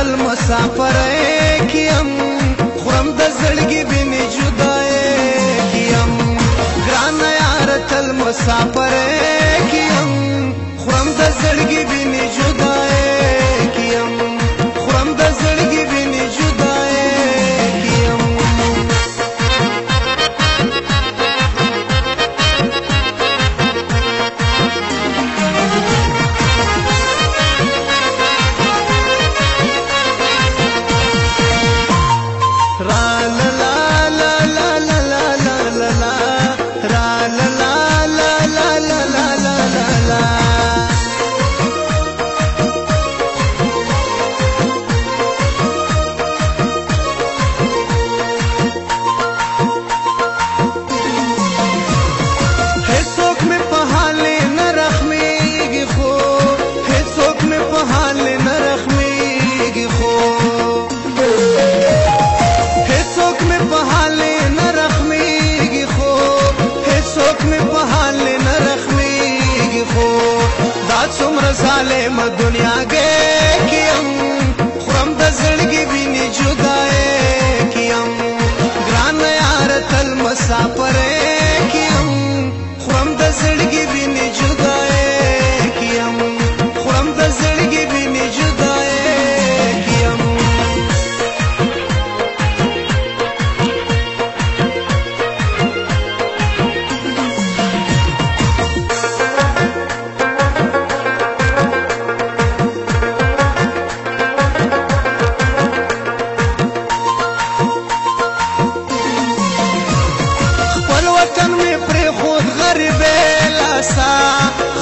تل مسافر کیم خورم د زړګي بینې جدای کیم ګران یار تل مسافر کیم خورم د زړګي بینې جدای کیم خورم د زړګي بینې جدای کیم ظالم دنیا گے کیم خورم د زړګي بینې جدای کیم ګران یار تل مسافر کیم خورم د زړګي بینې جدای کیم خورم د زړګي بینې جدای کیم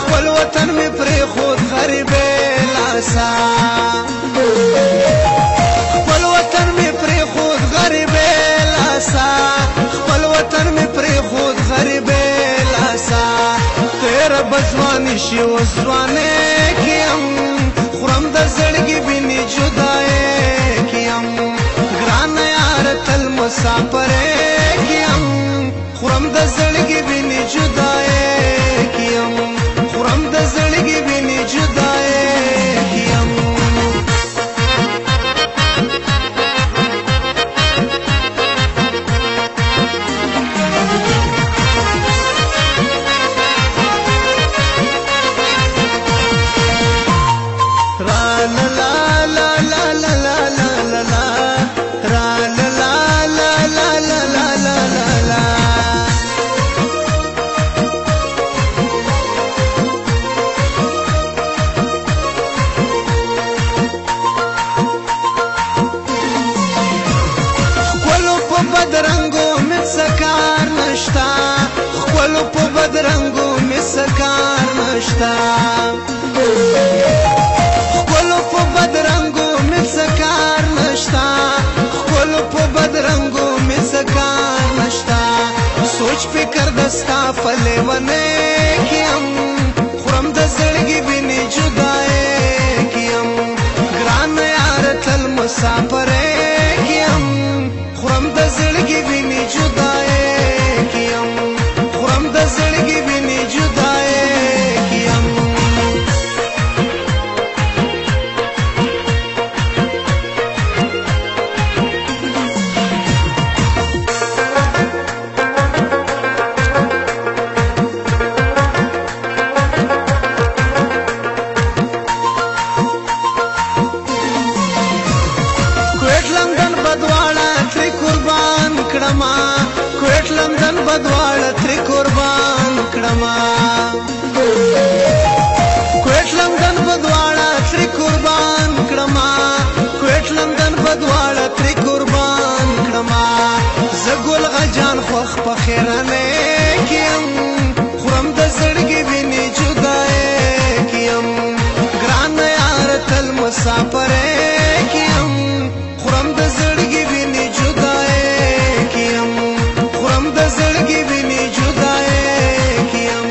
خپل وطن می پری خود غریب لاسا خپل وطن می پری خود غریب لاسا خپل وطن می پری خود غریب لاسا تیر بزوانی شی وزوانه کیم خورم د زړګي بینې جدای کیم ګران یار تل مسافر کیم خورم د زړګي بینې جدای کیم خورم د زړګي بینې جدای کیم را لا لا لا لا لا لا لا را لا لا لا لا لا لا لا بدرنګو می سکار نشتا خپل په بدرنګو می سکار نشتا خپل په بدرنګو می سکار نشتا خپل په بدرنګو می سکار نشتا سوچ فکر دستا فلیونه کیم خورم د زړګي بینې جدای کیم ګران یار تل مسافر کیم خورم د زړګي بینې جدای کیم خورم د زړګي بینې جدای کیم کوټ لندن بدواړه تر قربان کړما کوټ لندن بدواړه تر قربان کړما کوټ لندن بدواړه تر قربان کړما زګول غجان خوخ په خیرانه کیم خورم د زړګي بینې جدای کیم ګران یار تل مسافر کیم خورم د زړګي بینې جدای کیم خورم د زړګي بینې جدای کیم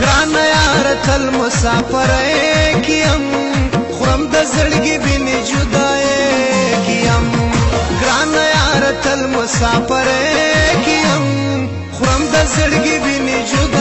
ګران یار تل مسافر کیم خورم د زړګي بینې جدای کیم ګران یار تل مسافر کیم خورم د زړګي بینې جدای